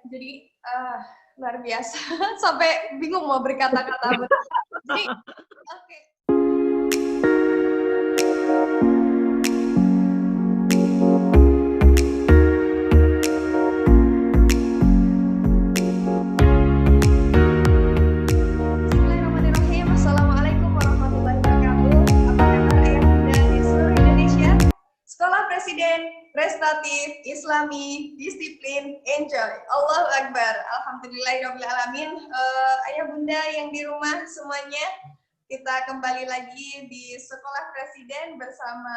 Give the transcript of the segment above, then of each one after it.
Jadi luar biasa sampai bingung mau berkata-kata. Jadi oke. Bismillahirrahmanirrahim. Assalamualaikum warahmatullahi wabarakatuh. Apa kabar ayah bunda di seluruh Indonesia? Sekolah Presiden, prestatif, Islami, disiplin, enjoy. Allahu Akbar. Alhamdulillahirrahmanirrahim. Ayah bunda yang di rumah semuanya, kita kembali lagi di Sekolah Presiden bersama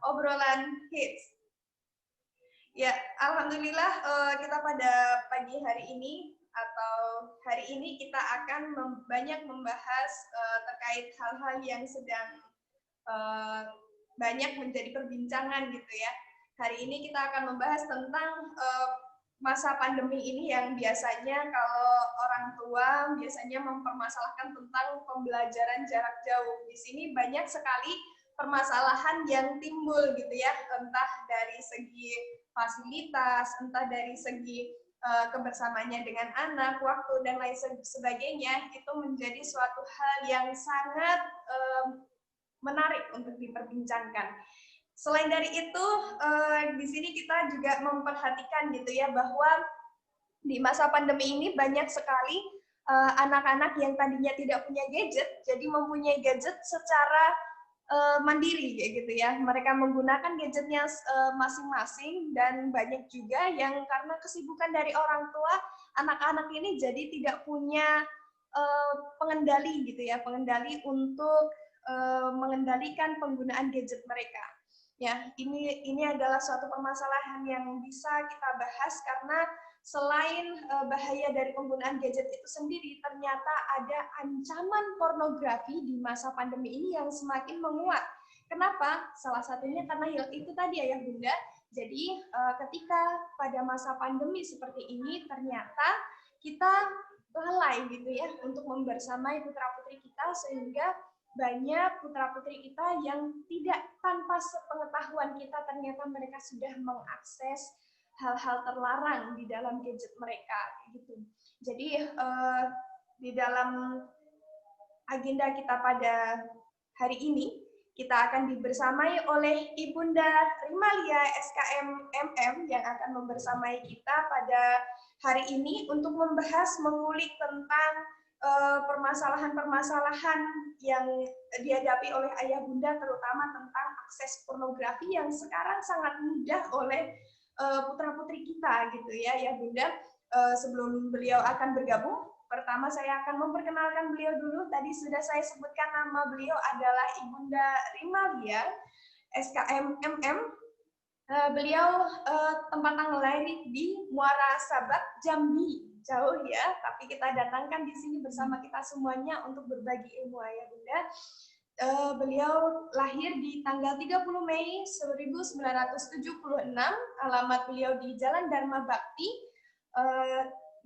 obrolan hits. Ya, alhamdulillah kita pada pagi hari ini atau hari ini kita akan banyak membahas terkait hal-hal yang sedang banyak menjadi perbincangan gitu ya. Hari ini kita akan membahas tentang masa pandemi ini yang biasanya kalau orang tua biasanya mempermasalahkan tentang pembelajaran jarak jauh. Di sini banyak sekali permasalahan yang timbul gitu ya, entah dari segi fasilitas, entah dari segi kebersamaannya dengan anak, waktu dan lain sebagainya, itu menjadi suatu hal yang sangat menarik untuk diperbincangkan. Selain dari itu, di sini kita juga memperhatikan gitu ya bahwa di masa pandemi ini banyak sekali anak-anak yang tadinya tidak punya gadget, jadi mempunyai gadget secara mandiri kayak gitu ya. Mereka menggunakan gadgetnya masing-masing dan banyak juga yang karena kesibukan dari orang tua, anak-anak ini jadi tidak punya pengendali gitu ya, pengendali untuk mengendalikan penggunaan gadget mereka. Ya, ini adalah suatu permasalahan yang bisa kita bahas karena selain bahaya dari penggunaan gadget itu sendiri, ternyata ada ancaman pornografi di masa pandemi ini yang semakin menguat. Kenapa? Salah satunya karena itu tadi ya Bunda. Jadi ketika pada masa pandemi seperti ini, ternyata kita lalai gitu ya untuk membersamai putra-putri kita sehingga banyak putra-putri kita yang tidak tanpa sepengetahuan kita ternyata mereka sudah mengakses hal-hal terlarang di dalam gadget mereka gitu. Jadi di dalam agenda kita pada hari ini kita akan dibersamai oleh Ibunda Rimalia SKM MM yang akan membersamai kita pada hari ini untuk membahas mengulik tentang permasalahan-permasalahan yang dihadapi oleh ayah bunda terutama tentang akses pornografi yang sekarang sangat mudah oleh putra-putri kita gitu ya bunda. Sebelum beliau akan bergabung, pertama saya akan memperkenalkan beliau dulu. Tadi sudah saya sebutkan nama beliau adalah Ibunda Rimalia SKM MM. Beliau tempat tanggal lahir di Muara Sabak, Jambi. Jauh ya, tapi kita datangkan di sini bersama kita semuanya untuk berbagi ilmu ayah bunda. Beliau lahir di tanggal 30 Mei 1976, alamat beliau di Jalan Dharma Bakti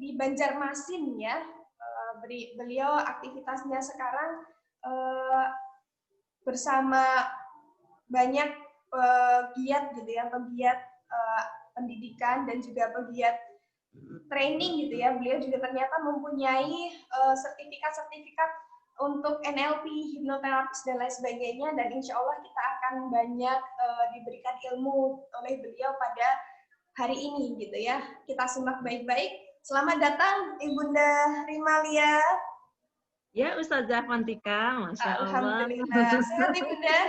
di Banjarmasin ya. Beliau aktivitasnya sekarang bersama banyak pegiat gitu ya, pegiat pendidikan dan juga pegiat training gitu ya. Beliau juga ternyata mempunyai sertifikat-sertifikat untuk NLP, hipnoterapis dan lain sebagainya, dan insya Allah kita akan banyak diberikan ilmu oleh beliau pada hari ini gitu ya. Kita simak baik-baik. Selamat datang Ibunda Rimalia. Ya Ustazah Fantika, Masya Allah. Alhamdulillah. Sehat Ibunda?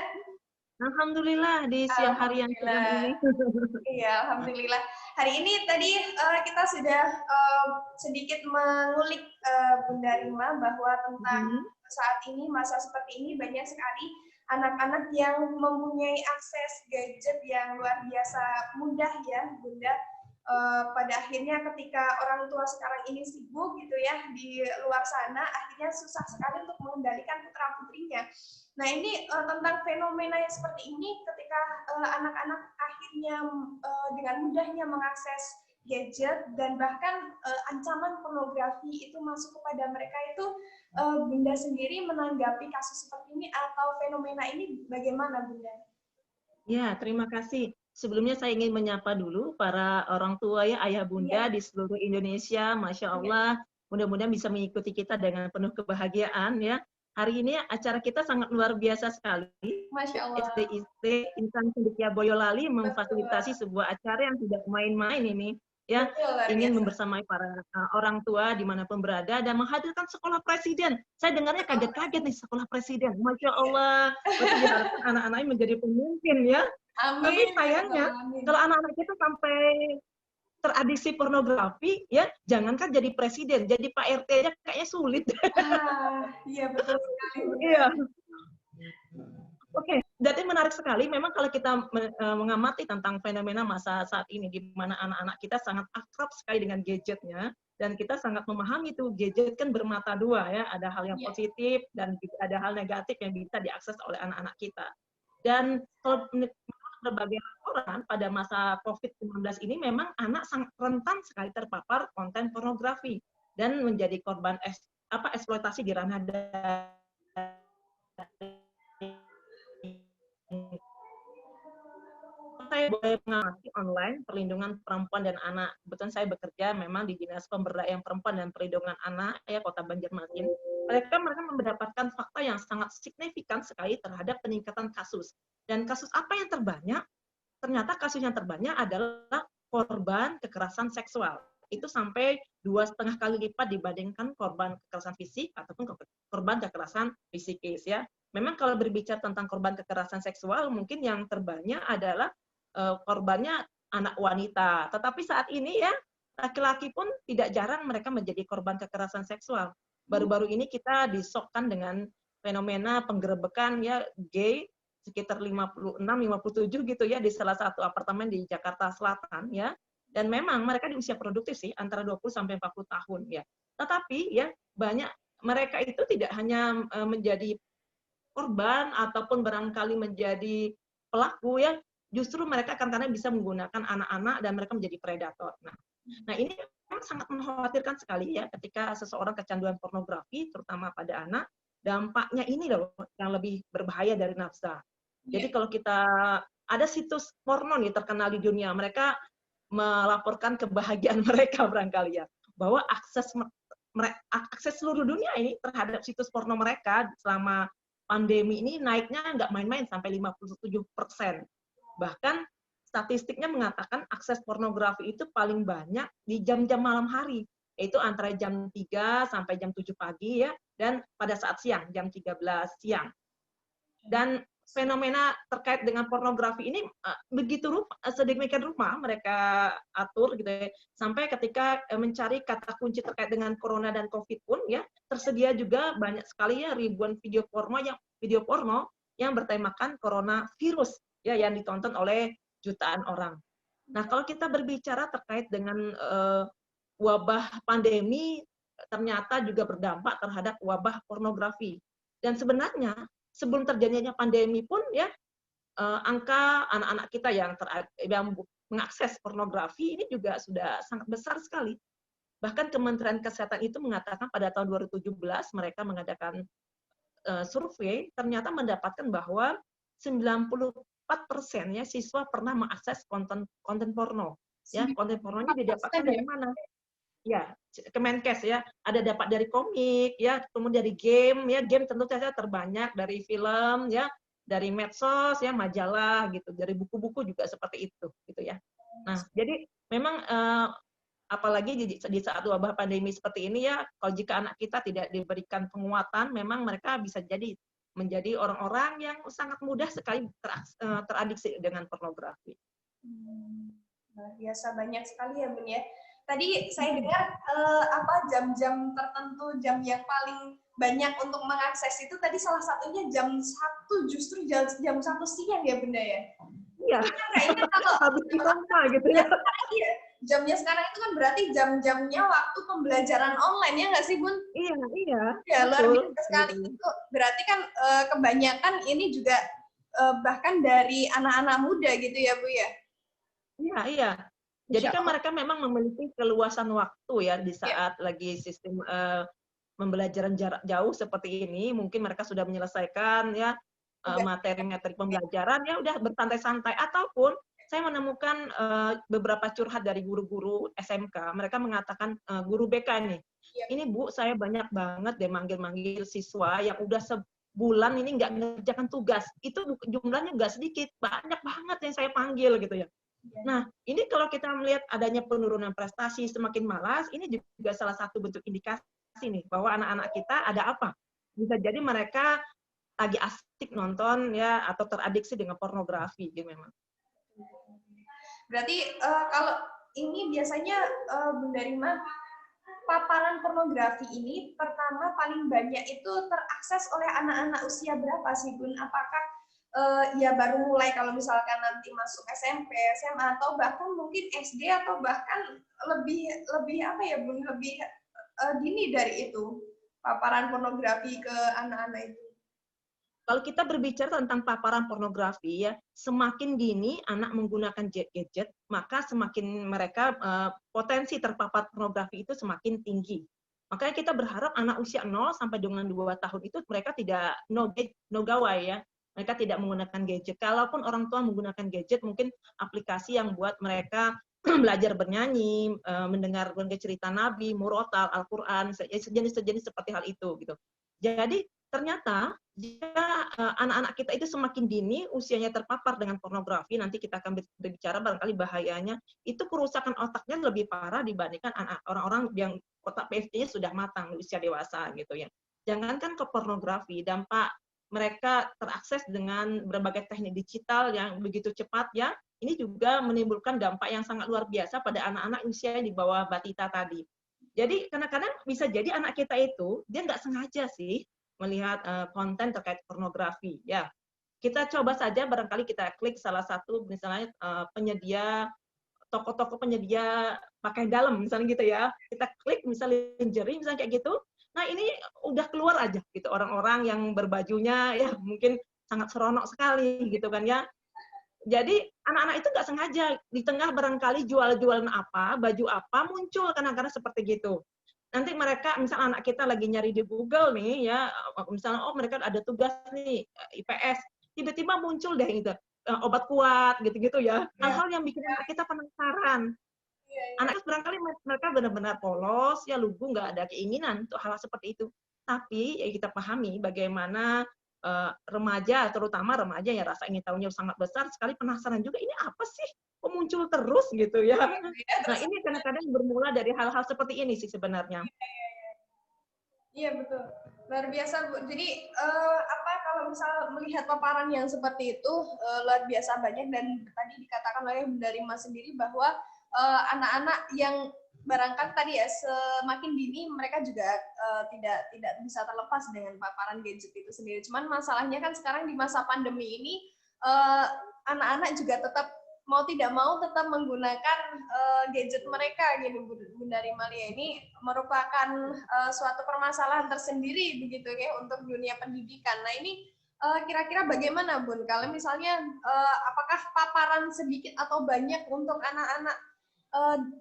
Alhamdulillah di siang hari yang cerah ini. Iya, alhamdulillah. Hari ini tadi kita sudah sedikit mengulik Bunda Rima bahwa tentang saat ini, masa seperti ini banyak sekali anak-anak yang mempunyai akses gadget yang luar biasa mudah ya Bunda. Pada akhirnya ketika orang tua sekarang ini sibuk gitu ya di luar sana, akhirnya susah sekali untuk mengendalikan putra-putrinya. Nah ini tentang fenomena yang seperti ini ketika anak-anak akhirnya dengan mudahnya mengakses gadget dan bahkan ancaman pornografi itu masuk kepada mereka itu, Bunda sendiri menanggapi kasus seperti ini atau fenomena ini bagaimana Bunda? Ya, terima kasih. Sebelumnya saya ingin menyapa dulu para orang tua ya, ayah bunda Iya, di seluruh Indonesia, Masya iya. Allah. Mudah-mudahan bisa mengikuti kita dengan penuh kebahagiaan ya. Hari ini acara kita sangat luar biasa sekali. Masya Allah. SDIT Insan Cendekia Boyolali Betul, memfasilitasi sebuah acara yang tidak main-main ini ya, betul luar ingin biasa. membersamai para orang tua dimanapun berada dan menghadirkan sekolah presiden. Saya dengarnya Sekolah kaget-kaget nih presiden. sekolah presiden. Masya Iya. Allah, berarti diharapkan anak-anaknya menjadi pemimpin ya. Tapi Amin, ya sayangnya, Rabbal Alamin. kalau anak-anak kita sampai teradiksi pornografi, ya jangankan jadi presiden, jadi Pak RT aja kayaknya sulit. Iya betul sekali, Bunda. Iya. Oke, jadi menarik sekali. Memang kalau kita mengamati tentang fenomena masa saat ini, di mana anak-anak kita sangat akrab sekali dengan gadgetnya, dan kita sangat memahami tuh gadget kan bermata dua ya, ada hal yang Iya. positif dan ada hal negatif yang bisa diakses oleh anak-anak kita. Dan kalau menurut berbagai laporan pada masa COVID-19 ini memang anak sangat rentan sekali terpapar konten pornografi dan menjadi korban eksploitasi di ranah saya boleh mengamati online perlindungan perempuan dan anak. Kebetulan saya bekerja memang di Dinas Pemberdayaan Perempuan dan Perlindungan Anak ya Kota Banjarmasin. Mereka mendapatkan fakta yang sangat signifikan sekali terhadap peningkatan kasus. Dan kasus apa yang terbanyak? Ternyata kasus yang terbanyak adalah korban kekerasan seksual. Itu sampai 2,5 kali lipat dibandingkan korban kekerasan fisik ataupun korban kekerasan psikis ya. Memang kalau berbicara tentang korban kekerasan seksual, mungkin yang terbanyak adalah korbannya anak wanita. Tetapi saat ini ya, laki-laki pun tidak jarang mereka menjadi korban kekerasan seksual. Baru-baru ini kita disokkan dengan fenomena penggerebekan ya gay sekitar 56-57 gitu ya di salah satu apartemen di Jakarta Selatan ya. Dan memang mereka di usia produktif sih antara 20 sampai 40 tahun ya. Tetapi ya banyak mereka itu tidak hanya menjadi korban ataupun barangkali menjadi pelaku ya, justru mereka kadang-kadang bisa menggunakan anak-anak dan mereka menjadi predator. Nah ini memang sangat mengkhawatirkan sekali ya ketika seseorang kecanduan pornografi, terutama pada anak, dampaknya ini loh yang lebih berbahaya dari nafsa. Jadi Iya. kalau kita ada situs porno nih terkenal di dunia, mereka melaporkan kebahagiaan mereka barangkali ya, bahwa akses seluruh dunia ini terhadap situs porno mereka selama pandemi ini naiknya nggak main-main sampai 57%. Bahkan statistiknya mengatakan akses pornografi itu paling banyak di jam-jam malam hari, yaitu antara jam 3 sampai jam 7 pagi ya, dan pada saat siang, jam 13 siang. Dan fenomena terkait dengan pornografi ini begitu sedemikian rupa mereka atur gitu ya, sampai ketika mencari kata kunci terkait dengan corona dan covid pun ya tersedia juga banyak sekali ya ribuan video porno yang bertemakan coronavirus ya yang ditonton oleh jutaan orang. Nah kalau kita berbicara terkait dengan wabah pandemi ternyata juga berdampak terhadap wabah pornografi. Dan sebenarnya sebelum terjadinya pandemi pun ya angka anak-anak kita yang mengakses pornografi ini juga sudah sangat besar sekali. Bahkan Kementerian Kesehatan itu mengatakan pada tahun 2017 mereka mengadakan survei, ternyata mendapatkan bahwa 94% ya siswa pernah mengakses konten porno. Ya, konten pornonya didapatkan 94% dari ya? mana? Ya, Kemenkes ya, ada dapat dari komik ya, kemudian dari game ya, game tentu saja terbanyak dari film ya, dari medsos ya, majalah gitu, dari buku-buku juga seperti itu gitu ya. Nah, jadi memang apalagi di saat wabah pandemi seperti ini ya, kalau jika anak kita tidak diberikan penguatan, memang mereka bisa jadi menjadi orang-orang yang sangat mudah sekali teradiksi dengan pornografi. Luar biasa banyak sekali ya Bun ya. Tadi saya dengar apa jam-jam tertentu, jam yang paling banyak untuk mengakses itu tadi salah satunya jam 1, justru jam 1 siang ya Bunda ya. Iya. Kayaknya kalau habis ditonton gitu ya. Iya, jamnya sekarang itu kan berarti jam-jamnya waktu pembelajaran online ya nggak sih Bun? Iya, iya. Ya luar Betul. biasa sekali itu. Berarti kan kebanyakan ini juga bahkan dari anak-anak muda gitu ya Bu ya? Iya, iya. Jadi kan mereka memang memiliki keluasan waktu ya di saat lagi sistem pembelajaran jarak jauh seperti ini, mungkin mereka sudah menyelesaikan ya materi-materi pembelajaran ya udah bersantai-santai ataupun saya menemukan beberapa curhat dari guru-guru SMK. Mereka mengatakan, guru BK nih, Iya. ini Bu, saya banyak banget deh manggil-manggil siswa yang udah sebulan ini nggak mengerjakan tugas. Itu jumlahnya nggak sedikit, banyak banget yang saya panggil gitu ya. Iya. Nah, ini kalau kita melihat adanya penurunan prestasi, semakin malas, ini juga salah satu bentuk indikasi nih bahwa anak-anak kita ada apa? Bisa jadi mereka lagi asik nonton ya atau teradiksi dengan pornografi gitu memang. Berarti kalau ini biasanya Bunda Rima, paparan pornografi ini pertama paling banyak itu terakses oleh anak-anak usia berapa sih Bun? Apakah ya baru mulai kalau misalkan nanti masuk SMP, SMA atau bahkan mungkin SD atau bahkan lebih apa ya Bun? Lebih dini dari itu paparan pornografi ke anak-anak itu. Kalau kita berbicara tentang paparan pornografi ya, semakin dini anak menggunakan gadget, maka semakin mereka potensi terpapar pornografi itu semakin tinggi. Makanya kita berharap anak usia 0 sampai dengan 2 tahun itu mereka tidak no gawai ya. Mereka tidak menggunakan gadget. Kalaupun orang tua menggunakan gadget, mungkin aplikasi yang buat mereka belajar bernyanyi, mendengar cerita Nabi, murotal, Al-Quran, sejenis-sejenis seperti hal itu gitu. Jadi ternyata jika anak-anak kita itu semakin dini usianya terpapar dengan pornografi, nanti kita akan berbicara barangkali bahayanya, itu kerusakan otaknya lebih parah dibandingkan orang-orang yang otak PFT-nya sudah matang di usia dewasa gitu ya. Jangankan ke pornografi, dampak mereka terakses dengan berbagai teknik digital yang begitu cepat ya, ini juga menimbulkan dampak yang sangat luar biasa pada anak-anak usia di bawah batita tadi. Jadi kadang-kadang bisa jadi anak kita itu dia nggak sengaja sih melihat konten terkait pornografi ya. Kita coba saja barangkali kita klik salah satu misalnya penyedia toko-toko penyedia pakaian dalam misalnya gitu ya. Kita klik misalnya lingerie misalnya kayak gitu. Nah, ini udah keluar aja gitu orang-orang yang berbajunya ya mungkin sangat seronok sekali gitu kan ya. Jadi anak-anak itu nggak sengaja di tengah barangkali jual-jualan apa, baju apa muncul kadang-kadang seperti gitu. Nanti mereka, misal anak kita lagi nyari di Google nih ya, misalnya oh mereka ada tugas nih IPS, tiba-tiba muncul deh gitu obat kuat gitu-gitu ya. Hal-hal yang bikin anak kita penasaran. Anak itu barangkali mereka benar-benar polos, ya lugu, nggak ada keinginan untuk hal seperti itu. Tapi ya kita pahami bagaimana remaja, terutama remaja yang rasa ingin tahunya sangat besar, sekali penasaran juga, ini apa sih? Kok muncul terus gitu ya. Nah ini kadang-kadang bermula dari hal-hal seperti ini sih sebenarnya. Iya betul, luar biasa Bu. Jadi apa kalau misal melihat paparan yang seperti itu luar biasa banyak dan tadi dikatakan oleh Bunda Rima sendiri bahwa anak-anak yang barangkali tadi ya semakin dini mereka juga tidak bisa terlepas dengan paparan gadget itu sendiri. Cuman masalahnya kan sekarang di masa pandemi ini anak-anak juga tetap mau tidak mau tetap menggunakan gadget mereka gitu Bunda Rimalia. Ini merupakan suatu permasalahan tersendiri begitu ya untuk dunia pendidikan. Nah ini kira-kira bagaimana Bun kalau misalnya apakah paparan sedikit atau banyak untuk anak-anak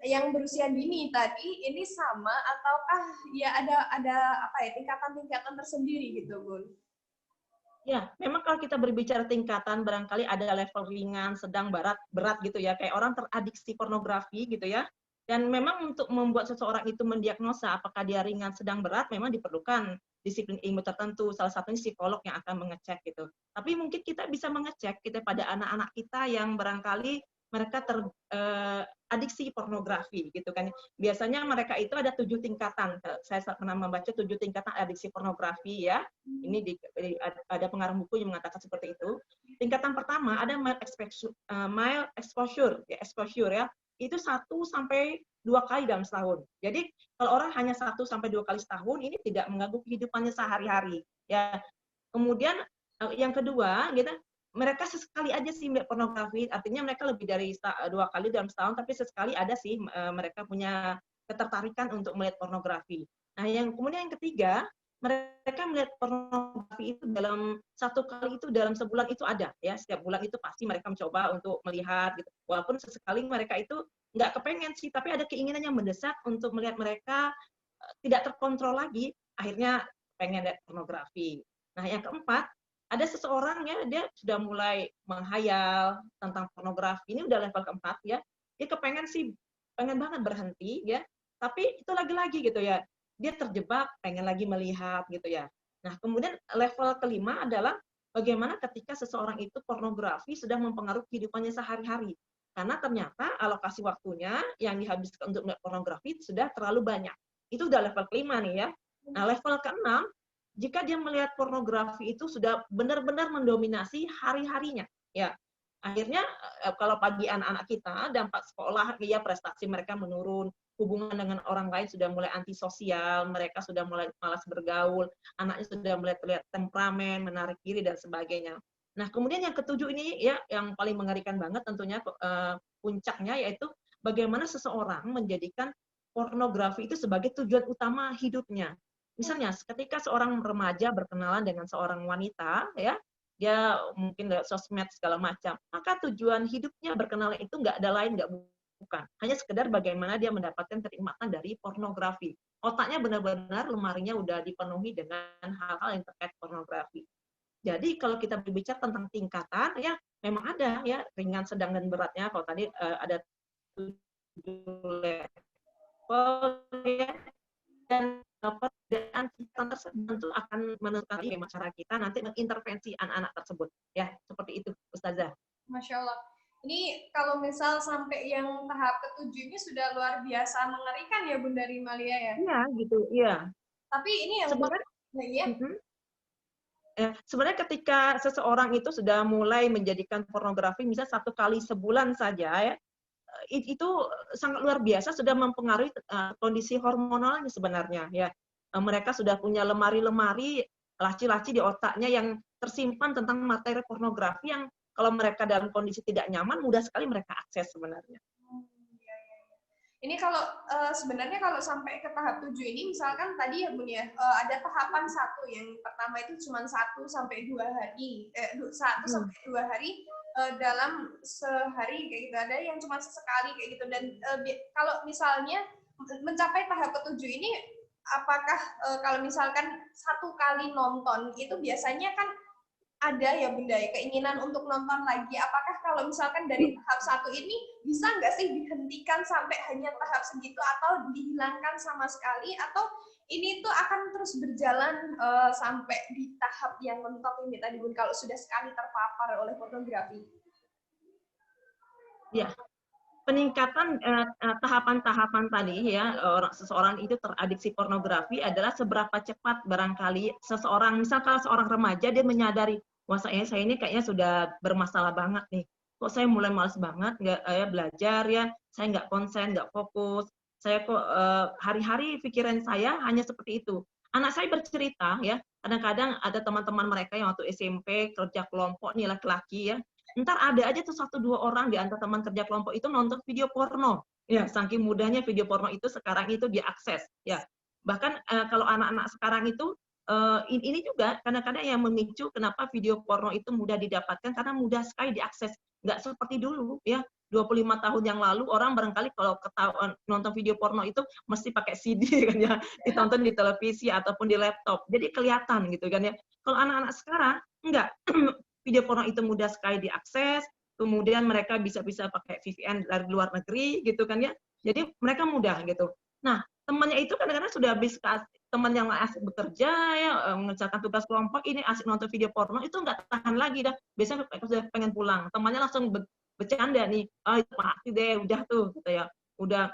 yang berusia dini tadi ini sama ataukah ya ada apa ya tingkatan-tingkatan tersendiri gitu Bun? Ya, memang kalau kita berbicara tingkatan, barangkali ada level ringan, sedang, berat gitu ya. Kayak orang teradiksi pornografi gitu ya. Dan memang untuk membuat seseorang itu mendiagnosa apakah dia ringan, sedang, berat, memang diperlukan disiplin ilmu tertentu. Salah satunya psikolog yang akan mengecek gitu. Tapi mungkin kita bisa mengecek kita pada anak-anak kita yang barangkali mereka teradiksi pornografi gitu kan. Biasanya mereka itu ada 7 tingkatan. Saya pernah membaca 7 tingkatan adiksi pornografi ya. Ini ada pengarang buku yang mengatakan seperti itu. Tingkatan pertama ada mild exposure ya. Itu 1 sampai 2 kali dalam setahun. Jadi kalau orang hanya 1 sampai 2 kali setahun ini tidak mengganggu kehidupannya sehari-hari ya. Kemudian yang kedua gitu, mereka sesekali aja sih melihat pornografi, artinya mereka lebih dari 2 kali dalam setahun, tapi sesekali ada sih mereka punya ketertarikan untuk melihat pornografi. Nah, kemudian yang ketiga, mereka melihat pornografi itu dalam 1 kali itu dalam sebulan itu ada ya, setiap bulan itu pasti mereka mencoba untuk melihat gitu. Walaupun sesekali mereka itu nggak kepengen sih, tapi ada keinginan yang mendesak untuk melihat mereka tidak terkontrol lagi, akhirnya pengen lihat pornografi. Nah, yang keempat ada seseorang ya, dia sudah mulai menghayal tentang pornografi, ini udah level keempat ya, dia pengen banget berhenti ya, tapi itu lagi-lagi gitu ya, dia terjebak pengen lagi melihat gitu ya. Nah kemudian level kelima adalah bagaimana ketika seseorang itu pornografi sudah mempengaruhi kehidupannya sehari-hari, karena ternyata alokasi waktunya yang dihabiskan untuk melihat pornografi sudah terlalu banyak. Itu udah level kelima nih ya. Nah level keenam, jika dia melihat pornografi itu sudah benar-benar mendominasi hari-harinya, ya akhirnya kalau bagi anak-anak kita dampak sekolah, ya prestasi mereka menurun, hubungan dengan orang lain sudah mulai antisosial, mereka sudah mulai malas bergaul, anaknya sudah mulai terlihat temperamen, menarik diri dan sebagainya. Nah kemudian yang ketujuh ini ya yang paling mengerikan banget tentunya puncaknya yaitu bagaimana seseorang menjadikan pornografi itu sebagai tujuan utama hidupnya. Misalnya, ketika seorang remaja berkenalan dengan seorang wanita, ya, dia mungkin lewat sosmed segala macam, maka tujuan hidupnya berkenalan itu nggak ada lain, nggak bukan. Hanya sekedar bagaimana dia mendapatkan kenikmatan dari pornografi. Otaknya benar-benar lemarinya udah dipenuhi dengan hal-hal yang terkait pornografi. Jadi kalau kita berbicara tentang tingkatan, ya memang ada ya ringan, sedang dan beratnya. Kalau tadi ada 7 level ya, dan perbedaan tingkatan tersebut itu akan menentukan masyarakat kita nanti mengintervensi anak-anak tersebut. Ya, seperti itu, Ustazah. Masya Allah. Ini kalau misal sampai yang tahap ketujuh ini sudah luar biasa mengerikan ya Bunda Rimalia ya. Iya, gitu. Iya. Tapi ini yang Sebenarnya, ya. sebenarnya ketika seseorang itu sudah mulai menjadikan pornografi, misalnya 1 kali sebulan saja ya, itu sangat luar biasa sudah mempengaruhi kondisi hormonalnya sebenarnya ya. Mereka sudah punya lemari-lemari laci-laci di otaknya yang tersimpan tentang materi pornografi yang kalau mereka dalam kondisi tidak nyaman mudah sekali mereka akses sebenarnya. Ini kalau sebenarnya kalau sampai ke tahap 7 ini, misalkan tadi ya Bun ya, ada tahapan 1 yang pertama itu cuma 1 sampai 2 hari, 1 sampai 2 hari dalam sehari kayak gitu. Ada yang cuma sesekali kayak gitu. Dan kalau misalnya mencapai tahap ke-7 ini, apakah kalau misalkan 1 kali nonton itu biasanya kan ada ya Bunda ya keinginan untuk nonton lagi. Apakah kalau misalkan dari tahap 1 ini bisa nggak sih dihentikan sampai hanya tahap segitu atau dihilangkan sama sekali, atau ini tuh akan terus berjalan sampai di tahap yang mentok ini tadi Bun kalau sudah sekali terpapar oleh pornografi? Ya, peningkatan tahapan-tahapan tadi ya seseorang itu teradiksi pornografi adalah seberapa cepat barangkali seseorang, misal kalau seorang remaja dia menyadari wah saya ini kayaknya sudah bermasalah banget nih, kok saya mulai malas banget nggak belajar ya, saya nggak konsen, nggak fokus, saya kok hari-hari pikiran saya hanya seperti itu. Anak saya bercerita ya, kadang-kadang ada teman-teman mereka yang waktu SMP kerja kelompok nih laki-laki ya, ntar ada aja tuh 1-2 orang di antara teman kerja kelompok itu nonton video porno. Ya, saking mudahnya video porno itu sekarang itu diakses. Ya, bahkan kalau anak-anak sekarang itu ini juga kadang-kadang yang memicu kenapa video porno itu mudah didapatkan karena mudah sekali diakses. Nggak seperti dulu ya. 25 tahun yang lalu orang barangkali kalau ketahuan nonton video porno itu mesti pakai CD kan ya, ditonton di televisi ataupun di laptop. Jadi kelihatan gitu kan ya. Kalau anak-anak sekarang enggak, video porno itu mudah sekali diakses, kemudian mereka bisa pakai VPN dari luar negeri gitu kan ya. Jadi mereka mudah gitu. Nah, temannya itu kadang-kadang sudah habis teman yang asik bekerja ya mengerjakan tugas kelompok, ini asik nonton video porno itu nggak tahan lagi dah. Biasanya sudah pengen pulang. Temannya langsung bercanda nih, pasti deh udah tuh gitu ya. Udah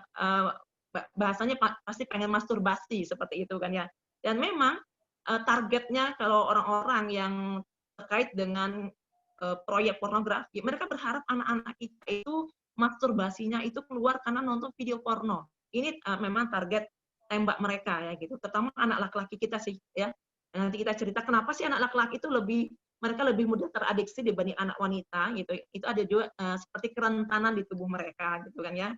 bahasanya pasti pengen masturbasi seperti itu kan ya. Dan memang targetnya kalau orang-orang yang terkait dengan proyek pornografi, mereka berharap anak-anak kita itu masturbasinya itu keluar karena nonton video porno. Ini memang target tembak mereka ya gitu. Terutama anak laki-laki kita sih ya. Nanti kita cerita kenapa sih anak laki-laki itu mereka lebih mudah teradiksi dibanding anak wanita gitu. Itu ada juga seperti kerentanan di tubuh mereka gitu kan ya.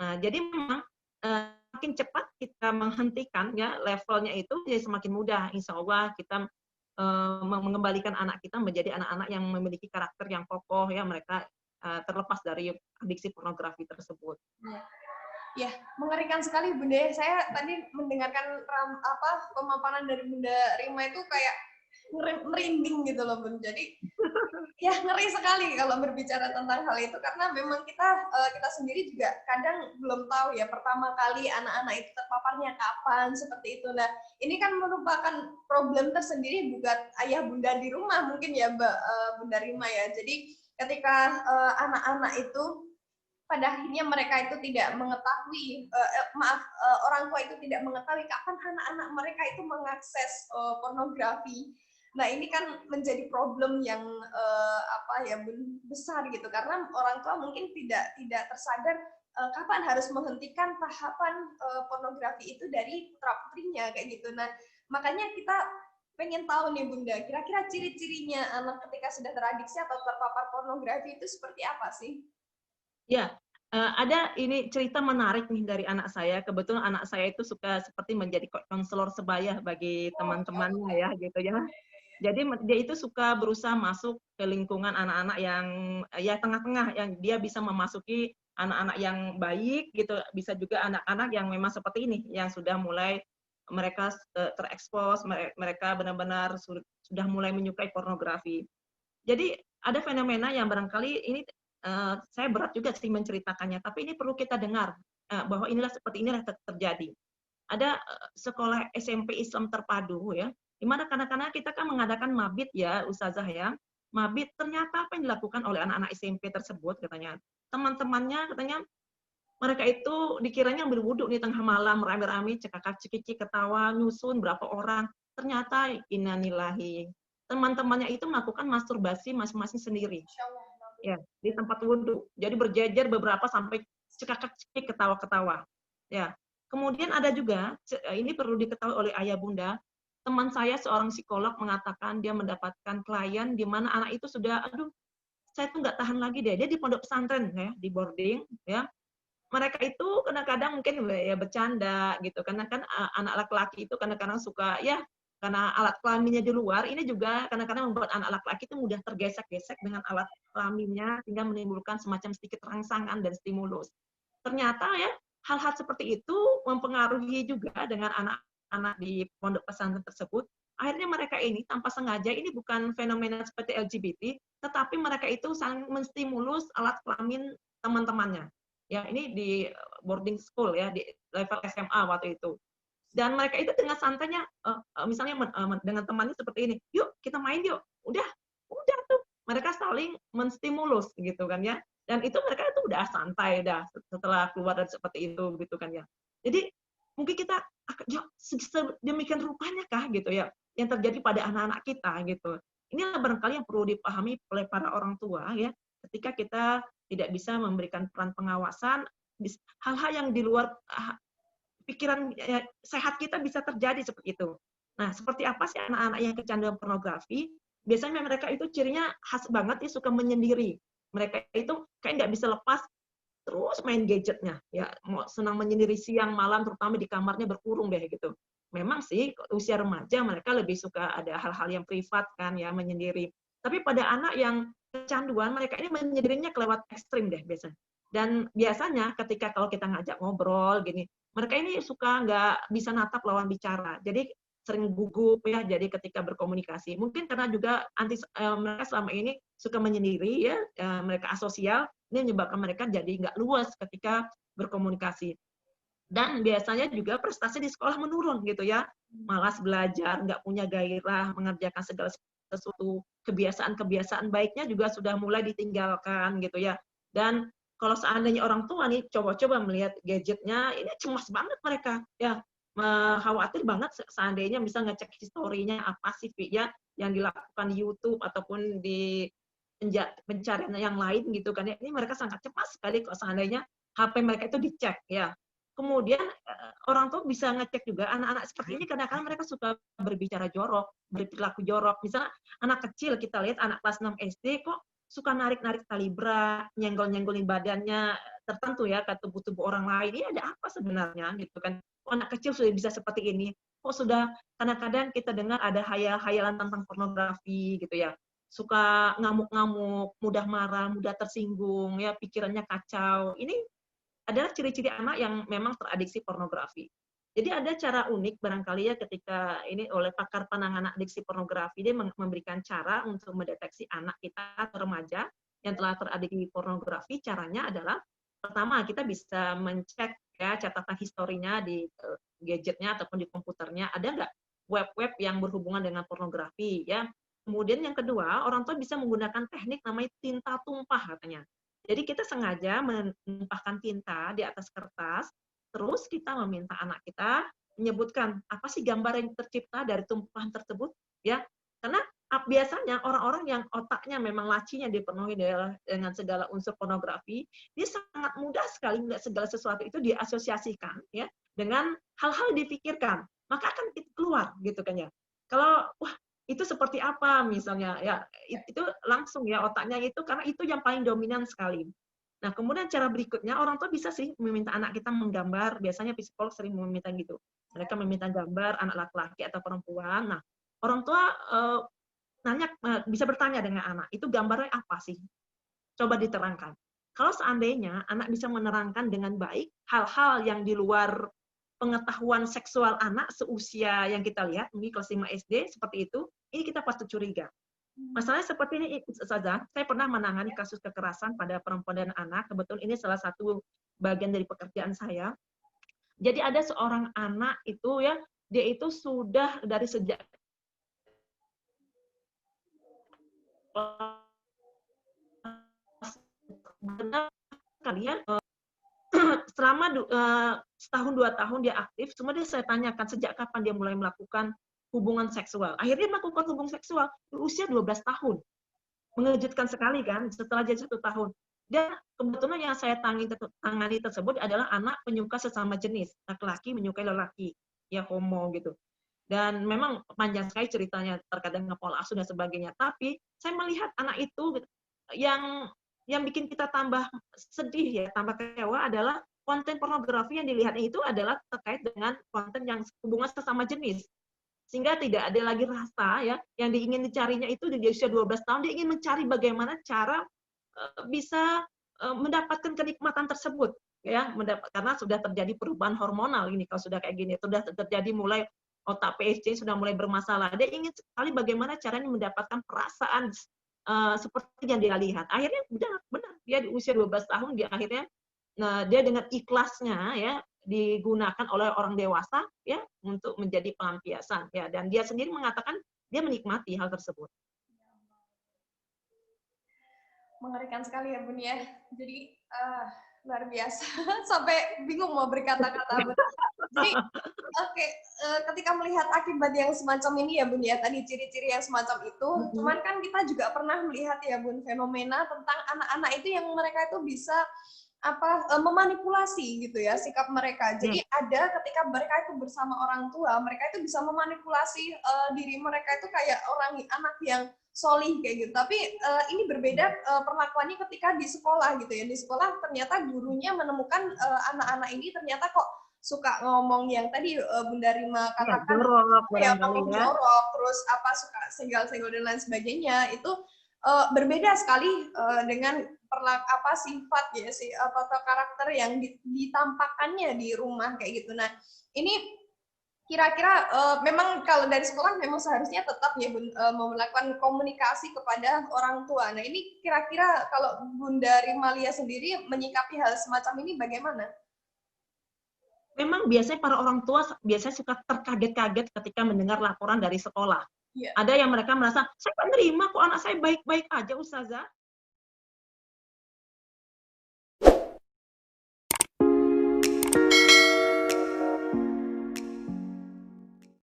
Nah, jadi memang makin cepat kita menghentikan ya levelnya itu jadi semakin mudah. Insya Allah kita mengembalikan anak kita menjadi anak-anak yang memiliki karakter yang kokoh ya, mereka terlepas dari adiksi pornografi tersebut. Ya, mengerikan sekali Bunda. Saya tadi mendengarkan pemaparan dari Bunda Rima itu kayak merinding gitu loh Bun. Jadi ya ngeri sekali kalau berbicara tentang hal itu karena memang kita sendiri juga kadang belum tahu ya pertama kali anak-anak itu terpaparnya kapan seperti itu. Nah, ini kan merupakan problem tersendiri buat ayah bunda di rumah mungkin ya Mbak Bunda Rima ya. Jadi ketika anak-anak itu pada akhirnya mereka itu tidak mengetahui orang tua itu tidak mengetahui kapan anak-anak mereka itu mengakses pornografi. Nah, ini kan menjadi problem yang besar gitu karena orang tua mungkin tidak tersadar kapan harus menghentikan tahapan pornografi itu dari putra-putrinya kayak gitu. Nah, makanya kita pengen tahu nih Bunda, kira-kira ciri-cirinya anak ketika sudah teradiksi atau terpapar pornografi itu seperti apa sih? Ya, ada ini cerita menarik nih dari anak saya. Kebetulan anak saya itu suka seperti menjadi konselor sebaya bagi teman-temannya ya, gitu ya. Jadi dia itu suka berusaha masuk ke lingkungan anak-anak yang ya tengah-tengah, yang dia bisa memasuki anak-anak yang baik gitu, bisa juga anak-anak yang memang seperti ini, yang sudah mulai mereka terekspos, mereka benar-benar sudah mulai menyukai pornografi. Jadi ada fenomena yang barangkali ini saya berat juga sih menceritakannya, tapi ini perlu kita dengar bahwa seperti inilah terjadi. Ada sekolah SMP Islam terpadu ya, di mana kadang-kadang kita kan mengadakan mabit ya, Ustazah ya. Mabit ternyata apa yang dilakukan oleh anak-anak SMP tersebut katanya, teman-temannya katanya mereka itu dikiranya ambil wudhu di tengah malam rame-rame cekakak-cekici ketawa nyusun berapa orang, ternyata innalillahi teman-temannya itu melakukan masturbasi masing-masing sendiri ya di tempat wudhu. Jadi berjejer beberapa sampai cekakak-cekik ketawa-ketawa. Ya. Kemudian ada juga ini perlu diketahui oleh ayah bunda, teman saya seorang psikolog mengatakan dia mendapatkan klien di mana anak itu sudah aduh saya tuh nggak tahan lagi deh. Dia di pondok pesantren ya, di boarding ya. Mereka itu kadang-kadang mungkin ya bercanda gitu karena kan anak laki-laki itu kadang-kadang suka ya karena alat kelaminnya di luar, ini juga kadang-kadang membuat anak laki-laki itu mudah tergesek-gesek dengan alat kelaminnya sehingga menimbulkan semacam sedikit rangsangan dan stimulus. Ternyata ya hal-hal seperti itu mempengaruhi juga dengan anak-anak di pondok pesantren tersebut. Akhirnya mereka ini tanpa sengaja, ini bukan fenomena seperti LGBT, tetapi mereka itu saling menstimulus alat kelamin teman-temannya. Ya, ini di boarding school ya, di level SMA waktu itu. Dan mereka itu dengan santainya, misalnya dengan temannya seperti ini, yuk kita main yuk, udah tuh. Mereka saling menstimulus gitu kan ya. Dan itu mereka itu udah santai dah setelah keluar dari seperti itu gitu kan ya. Jadi mungkin kita demikian rupanya kah gitu ya yang terjadi pada anak-anak kita gitu. Inilah barangkali yang perlu dipahami oleh para orang tua ya ketika kita tidak bisa memberikan peran pengawasan hal-hal yang di luar pikiran sehat kita bisa terjadi seperti itu. Nah, seperti apa sih anak-anak yang kecanduan pornografi? Biasanya mereka itu cirinya khas banget, suka menyendiri. Mereka itu kayak nggak bisa lepas terus main gadgetnya. Ya, mau senang menyendiri siang malam, terutama di kamarnya berkurung deh gitu. Memang sih usia remaja mereka lebih suka ada hal-hal yang privat kan ya menyendiri. Tapi pada anak yang kecanduan mereka ini menyendirinya kelewat ekstrim deh biasanya. Dan biasanya ketika kalau kita ngajak ngobrol gini, mereka ini suka nggak bisa natap lawan bicara. Jadi sering gugup ya, jadi ketika berkomunikasi. Mungkin karena juga mereka selama ini suka menyendiri ya, mereka asosial, ini menyebabkan mereka jadi nggak luas ketika berkomunikasi. Dan biasanya juga prestasi di sekolah menurun gitu ya, malas belajar, nggak punya gairah mengerjakan segala sesuatu, kebiasaan-kebiasaan baiknya juga sudah mulai ditinggalkan gitu ya. Dan kalau seandainya orang tua nih coba-coba melihat gadgetnya, ini cemas banget mereka ya, khawatir banget seandainya bisa ngecek historinya apa sih ya yang dilakukan di YouTube ataupun di pencarian yang lain gitu kan ya. Ini mereka sangat cemas sekali kalau seandainya HP mereka itu dicek ya. Kemudian orang tua bisa ngecek juga anak-anak seperti ini kadang-kadang mereka suka berbicara jorok, berperilaku jorok. Misalnya anak kecil kita lihat anak kelas 6 SD kok suka narik-narik tali bra, nyenggol-nyenggolin badannya tertentu ya ke tubuh-tubuh orang lain. Ini ada apa sebenarnya gitu kan. Anak kecil sudah bisa seperti ini. Kok sudah kadang-kadang kita dengar ada hayal-hayalan tentang pornografi gitu ya. Suka ngamuk-ngamuk, mudah marah, mudah tersinggung, ya pikirannya kacau. Ini adalah ciri-ciri anak yang memang teradiksi pornografi. Jadi ada cara unik barangkali ya ketika ini oleh pakar penanganan adiksi pornografi, dia memberikan cara untuk mendeteksi anak kita atau remaja yang telah teradiksi pornografi. Caranya adalah pertama kita bisa mencek ya catatan historinya di gadgetnya ataupun di komputernya, ada nggak web-web yang berhubungan dengan pornografi ya. Kemudian yang kedua, orang tua bisa menggunakan teknik namanya tinta tumpah katanya. Jadi kita sengaja menumpahkan tinta di atas kertas, terus kita meminta anak kita menyebutkan apa sih gambar yang tercipta dari tumpahan tersebut, ya. Karena biasanya orang-orang yang otaknya memang lacinya dipenuhi dengan segala unsur pornografi, dia sangat mudah sekali melihat segala sesuatu itu diasosiasikan, ya, dengan hal-hal dipikirkan, maka akan keluar gitu kan ya. Kalau wah itu seperti apa misalnya ya itu langsung ya otaknya itu karena itu yang paling dominan sekali. Nah, kemudian cara berikutnya orang tua bisa sih meminta anak kita menggambar, biasanya psikolog sering meminta gitu. Mereka meminta gambar anak laki-laki atau perempuan. Nah, orang tua nanya bisa bertanya dengan anak, itu gambarnya apa sih? Coba diterangkan. Kalau seandainya anak bisa menerangkan dengan baik hal-hal yang di luar pengetahuan seksual anak seusia yang kita lihat, ini kelas 5 SD, seperti itu, ini kita pasti curiga. Masalahnya seperti ini saja, saya pernah menangani kasus kekerasan pada perempuan dan anak, kebetulan ini salah satu bagian dari pekerjaan saya. Jadi ada seorang anak itu ya, dia itu sudah dari sejak benar kalian selama setahun 2 tahun dia aktif, cuma dia saya tanyakan sejak kapan dia mulai melakukan hubungan seksual. Akhirnya melakukan hubungan seksual di usia 12 tahun. Mengejutkan sekali kan, setelah jadi 1 tahun. Dan kebetulan yang saya tangani tersebut adalah anak penyuka sesama jenis, laki-laki menyukai lelaki, ya homo gitu. Dan memang panjang sekali ceritanya terkadang pola asuh dan sebagainya. Tapi saya melihat anak itu yang bikin kita tambah sedih ya, tambah kecewa adalah konten pornografi yang dilihatnya itu adalah terkait dengan konten yang hubungan sesama jenis. Sehingga tidak ada lagi rasa ya, yang diingin dicarinya itu di usia 12 tahun, dia ingin mencari bagaimana cara bisa mendapatkan kenikmatan tersebut ya, karena sudah terjadi perubahan hormonal ini kalau sudah kayak gini, sudah terjadi mulai otak PSC sudah mulai bermasalah. Dia ingin sekali bagaimana caranya mendapatkan perasaan seperti yang dia lihat. Akhirnya benar dia di usia 12 tahun dia akhirnya dia dengan ikhlasnya ya digunakan oleh orang dewasa ya untuk menjadi pelampiasan ya, dan dia sendiri mengatakan dia menikmati hal tersebut. Mengerikan sekali ya Bun ya. Jadi luar biasa sampai bingung mau berkata-kata. Jadi oke, ketika melihat akibat yang semacam ini ya Bun ya, tadi ciri-ciri yang semacam itu, cuman kan kita juga pernah melihat ya Bun fenomena tentang anak-anak itu yang mereka itu bisa memanipulasi gitu ya sikap mereka. Jadi ada ketika mereka itu bersama orang tua, mereka itu bisa memanipulasi diri mereka itu kayak anak yang solih kayak gitu. Tapi ini berbeda perlakuannya ketika di sekolah gitu ya. Di sekolah ternyata gurunya menemukan anak-anak ini ternyata kok suka ngomong yang tadi Bunda Rima katakan, ya ngomong jorok, terus suka senggol-senggol dan lain sebagainya. Itu berbeda sekali dengan sifat ya atau karakter yang ditampakkannya di rumah kayak gitu. Nah, ini kira-kira memang kalau dari sekolah memang seharusnya tetap ya melakukan komunikasi kepada orang tua. Nah, ini kira-kira kalau Bunda Rimalia sendiri menyikapi hal semacam ini bagaimana? Memang biasanya para orang tua biasanya suka terkaget-kaget ketika mendengar laporan dari sekolah. Yeah. Ada yang mereka merasa, saya menerima kok anak saya baik-baik aja Ustazah.